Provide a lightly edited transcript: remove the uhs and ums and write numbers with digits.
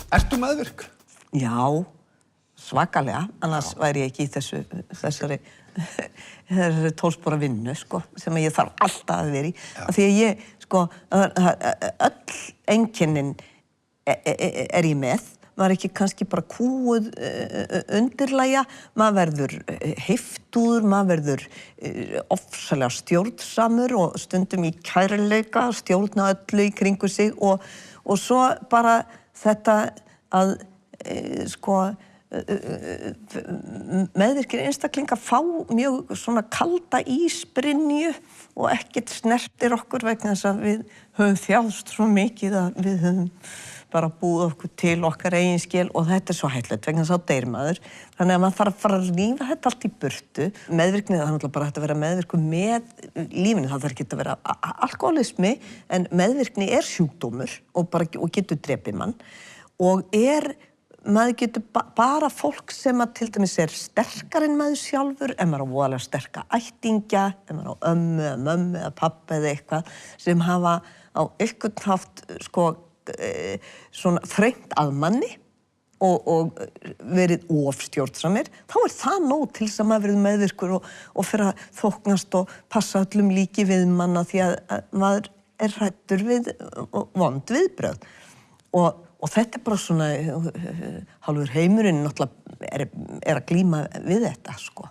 Ertu meðvirk? Já, svakalega, annars væri ég ekki í þessari tólspora vinnu, sko, sem ég þarf alltaf að vera í. Af því að ég, sko, öll einkennin ég með. Maður ekki kannski bara kúguð undirlægja, maður verður heiftúður, maður verður ofsalega stjórnsamur og stundum í kærleika, stjórna öllu í kringu sig og svo bara þetta að sko meðvirkir einstaklingar fá mjög svona kalda ísbrynju og ekkert snertir okkur vegna þess að við höfum þjáðst svo mikið að við höfum bara búið okkur til okkar eigin skil og þetta svo hættulegt vegna þess að deyr maður. Þannig að maður þarf að fara að rífa þetta allt í burtu. Meðvirkni, það er náttúrulega bara hægt að vera meðvirkur með lífinu, það þarf ekki að vera alkoholismi, en meðvirkni er sjúkdómur og getur drepið mann og maður getur bara fólk sem að til dæmis sterkar en maður sjálfur, ef maður á voðalega sterka ættingja, ef maður á ömmu eða mömmu eða pabba eða eitthvað sem hafa á einhvern hátt sko svona þrengt að manni og verið ofstjórnsamir, þá það nóg til þess að maður verið meðvirkur og fyrir að þóknast og passa öllum líki við manna því að maður hræddur við vond viðbrögð. Og þetta bara svona hálfur heimurinn náttúrulega að glíma við þetta, sko.